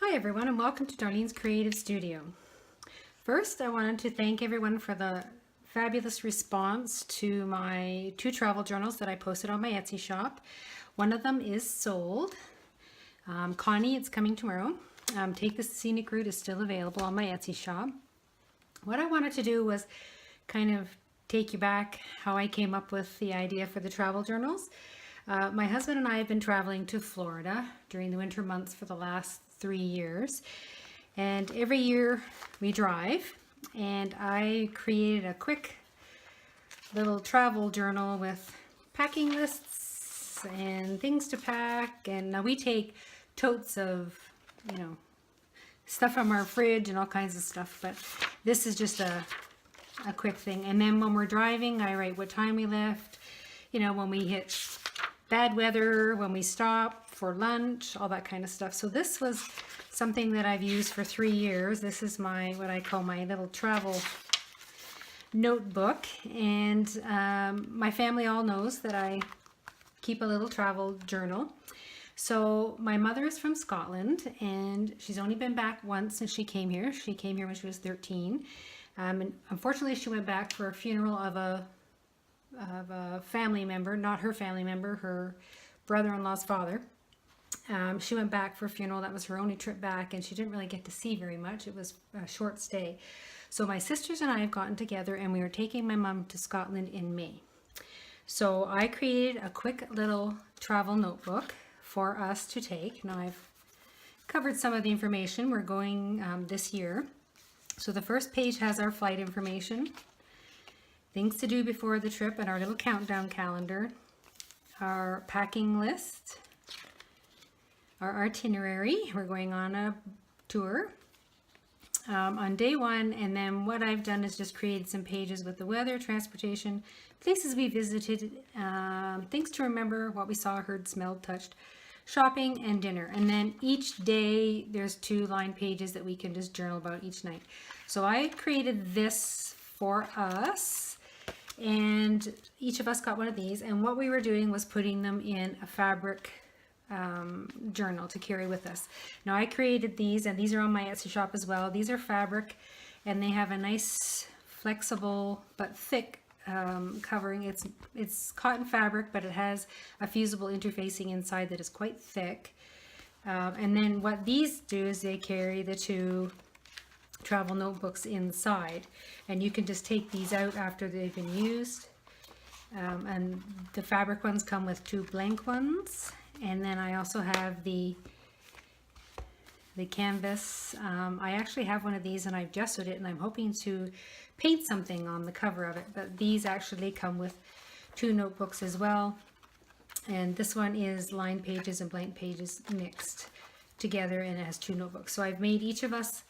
Hi everyone and welcome to Darlene's Creative Studio. First, I wanted to thank everyone for the fabulous response to my 2 travel journals that I posted on my Etsy shop. One of them is sold. Connie, it's coming tomorrow. Take the Scenic Route is still available on my Etsy shop. What I wanted to do was kind of take you back how I came up with the idea for the travel journals. My husband and I have been traveling to Florida during the winter months for the last 3 years. And every year we drive, and I created a quick little travel journal with packing lists and things to pack. And now we take totes of, stuff from our fridge and all kinds of stuff, but this is just a quick thing. And then when we're driving, I write what time we left, when we hit bad weather, when we stop for lunch, all that kind of stuff. So this was something that I've used for 3 years. This is what I call my little travel notebook. And my family all knows that I keep a little travel journal. So my mother is from Scotland, and she's only been back once since she came here. She came here when she was 13. And unfortunately, she went back for a funeral of a family member, not her family member, her brother-in-law's father. She went back for a funeral. That was her only trip back, and she didn't really get to see very much. It was a short stay. So my sisters and I have gotten together, and we are taking my mom to Scotland in May. So I created a quick little travel notebook for us to take. Now I've covered some of the information. We're going this year. So the first page has our flight information, things to do before the trip, and our little countdown calendar, our packing list, our itinerary. We're going on a tour on day 1, and then what I've done is just created some pages with the weather, transportation, places we visited, things to remember, what we saw, heard, smelled, touched, shopping, and dinner. And then each day there's 2 line pages that we can just journal about each night. So I created this for us, and each of us got one of these, and what we were doing was putting them in a fabric journal to carry with us. Now I created these, and these are on my Etsy shop as well. These are fabric, and they have a nice flexible but thick covering. It's cotton fabric, but it has a fusible interfacing inside that is quite thick. And then what these do is they carry the 2 travel notebooks inside, and you can just take these out after they've been used. And the fabric ones come with 2 blank ones, and then I also have the canvas. I actually have one of these, and I've gessoed it, and I'm hoping to paint something on the cover of it. But these actually come with 2 notebooks as well, and this one is lined pages and blank pages mixed together, and it has 2 notebooks. So I've made each of us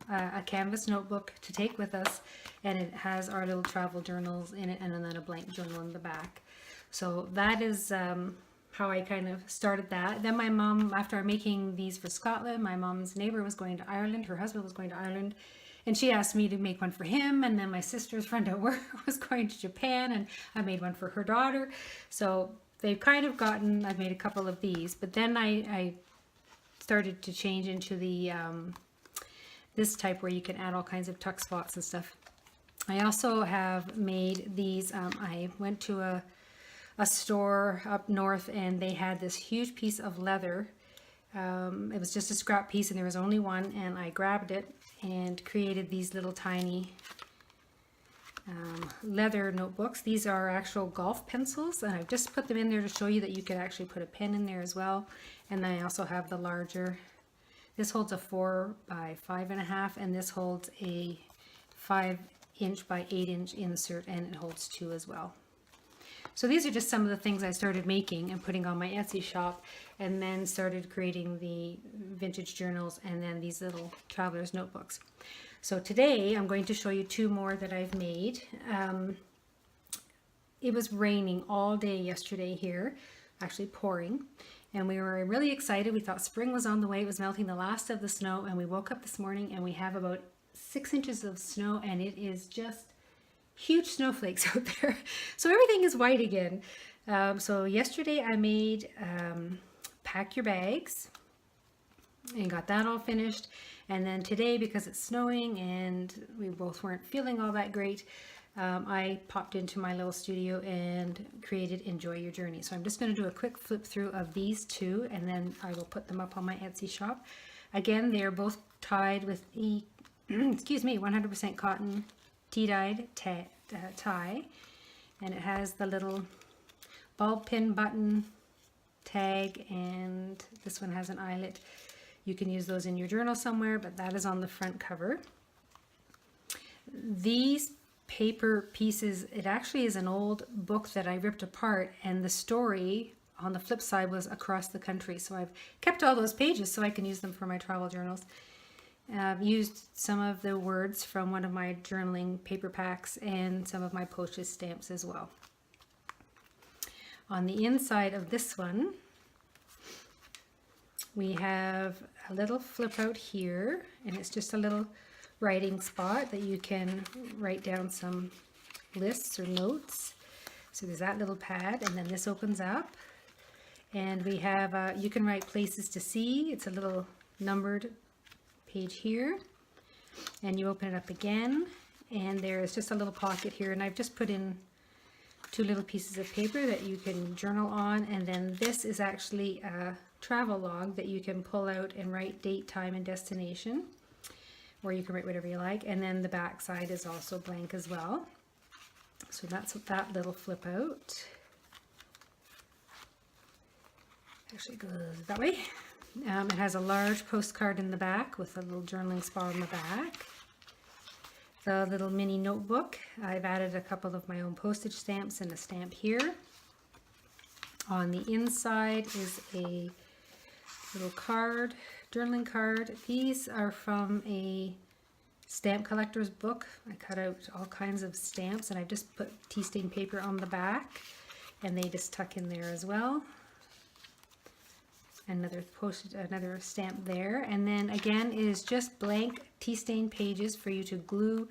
a canvas notebook to take with us, and it has our little travel journals in it, and then a blank journal in the back. So that is how I kind of started that. Then my mom, after making these for Scotland, my mom's neighbor was going to Ireland, her husband was going to Ireland, and she asked me to make one for him. And then my sister's friend at work was going to Japan, and I made one for her daughter. So they've kind of gotten, I've made a couple of these, but then I started to change into the this type where you can add all kinds of tuck spots and stuff. I also have made these. I went to a store up north, and they had this huge piece of leather. It was just a scrap piece, and there was only one, and I grabbed it and created these little tiny leather notebooks. These are actual golf pencils, and I've just put them in there to show you that you could actually put a pen in there as well. And then I also have the larger. This holds a 4 by 5.5, and this holds a 5" by 8" insert, and it holds 2 as well. So these are just some of the things I started making and putting on my Etsy shop, and then started creating the vintage journals and then these little traveler's notebooks. So today I'm going to show you 2 more that I've made. It was raining all day yesterday here, actually pouring, and we were really excited. We thought spring was on the way. It was melting the last of the snow, and we woke up this morning and we have about 6 inches of snow, and it is just huge snowflakes out there. So everything is white again. So yesterday I made pack your bags. and got that all finished. And then today, because it's snowing and we both weren't feeling all that great, I popped into my little studio and created Enjoy Your Journey. So I'm just going to do a quick flip through of these two, and then I will put them up on my Etsy shop. Again, they are both tied with the excuse me, 100% cotton tea-dyed tie, and it has the little ball pin button tag, and this one has an eyelet. You can use those in your journal somewhere, but that is on the front cover. These paper pieces, it actually is an old book that I ripped apart, and the story on the flip side was across the country. So I've kept all those pages so I can use them for my travel journals. I've used some of the words from one of my journaling paper packs and some of my postage stamps as well. On the inside of this one, we have a little flip out here, and it's just a little writing spot that you can write down some lists or notes. So there's that little pad, and then this opens up, and we have, you can write places to see. It's a little numbered page here, and you open it up again, and there's just a little pocket here, and I've just put in 2 little pieces of paper that you can journal on, and then this is actually a travel log that you can pull out and write date, time, and destination, or you can write whatever you like. And then the back side is also blank as well. So that's what that little flip out actually goes that way. It has a large postcard in the back with a little journaling spot on the back. The little mini notebook, I've added a couple of my own postage stamps and a stamp here. On the inside is a little card, journaling card. These are from a stamp collector's book. I cut out all kinds of stamps, and I just put tea stain paper on the back, and they just tuck in there as well. Another stamp there, and then again it is just blank tea stain pages for you to glue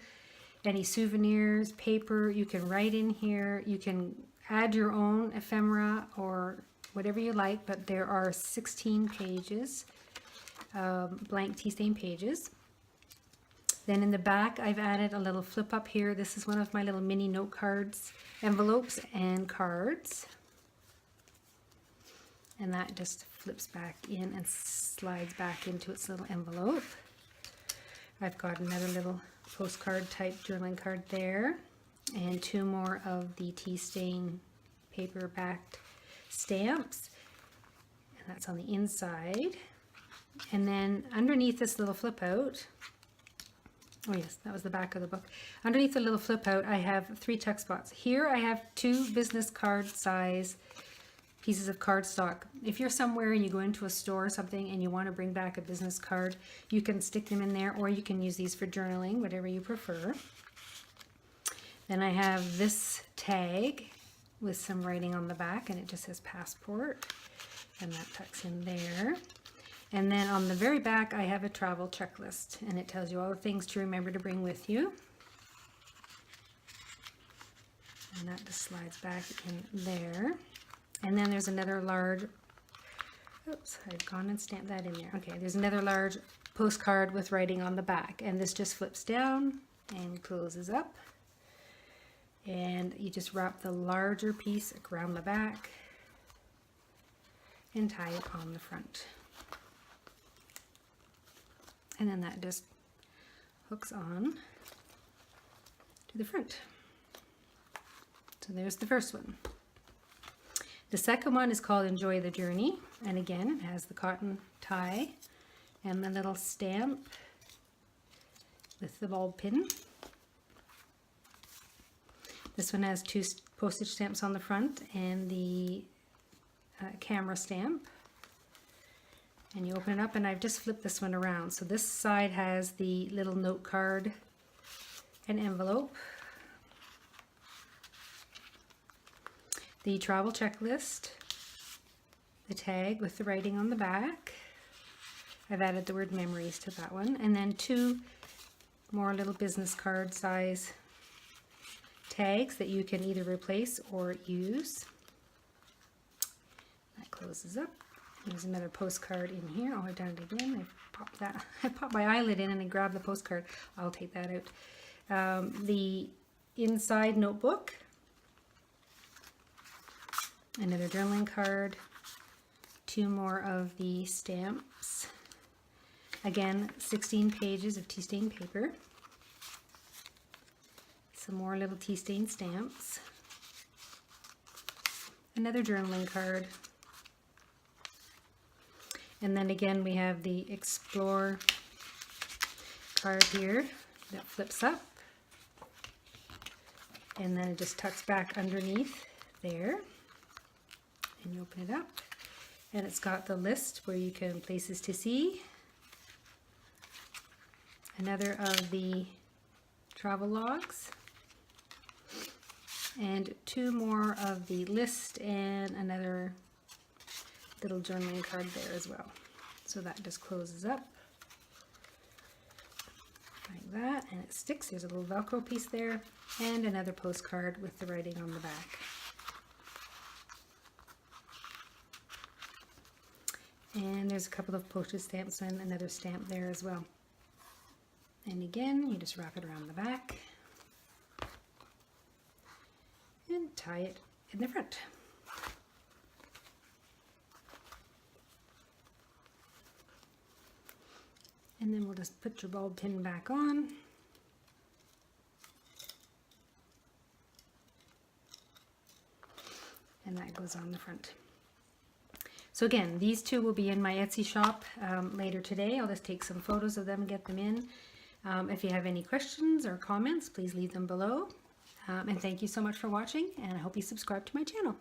any souvenirs, paper. You can write in here, you can add your own ephemera or whatever you like, but there are 16 pages, blank tea stain pages. Then in the back I've added a little flip up here. This is one of my little mini note cards, envelopes and cards. And that just flips back in and slides back into its little envelope. I've got another little postcard type journaling card there, and 2 more of the tea stain paper backed stamps, and that's on the inside. And then underneath this little flip out, oh yes, that was the back of the book. Underneath the little flip out, I have 3 tuck spots. Here I have 2 business card size pieces of cardstock. If you're somewhere and you go into a store or something and you want to bring back a business card, you can stick them in there, or you can use these for journaling, whatever you prefer. Then I have this tag with some writing on the back, and it just says passport, and that tucks in there. And then on the very back I have a travel checklist, and it tells you all the things to remember to bring with you. And that just slides back in there. And then there's another large, oops, I've gone and stamped that in there. Okay, there's another large postcard with writing on the back, and this just flips down and closes up. And you just wrap the larger piece around the back and tie it on the front. And then that just hooks on to the front. So there's the first one. The second one is called Enjoy the Journey, and again it has the cotton tie and the little stamp with the ball pin. This one has 2 postage stamps on the front and the camera stamp. And you open it up, and I've just flipped this one around. So this side has the little note card and envelope, the travel checklist, the tag with the writing on the back. I've added the word memories to that one, and then 2 more little business card size tags that you can either replace or use. That closes up, There's another postcard in here. Oh, I've done it again. I popped my eyelid in and I grabbed the postcard. I'll take that out. The inside notebook. Another journaling card. 2 more of the stamps. Again, 16 pages of tea stain paper. Some more little tea stain stamps. Another journaling card. And then again we have the Explore card here that flips up. And then it just tucks back underneath there. And you open it up. And it's got the list where you can places to see. Another of the travel logs. And 2 more of the list and another little journaling card there as well. So that just closes up like that, and it sticks. There's a little Velcro piece there, and another postcard with the writing on the back. And there's a couple of postage stamps and another stamp there as well. And again, you just wrap it around the back and tie it in the front. And then we'll just put your bulb pin back on. And that goes on the front. So again, these 2 will be in my Etsy shop later today. I'll just take some photos of them and get them in. If you have any questions or comments, please leave them below. And thank you so much for watching, and I hope you subscribe to my channel.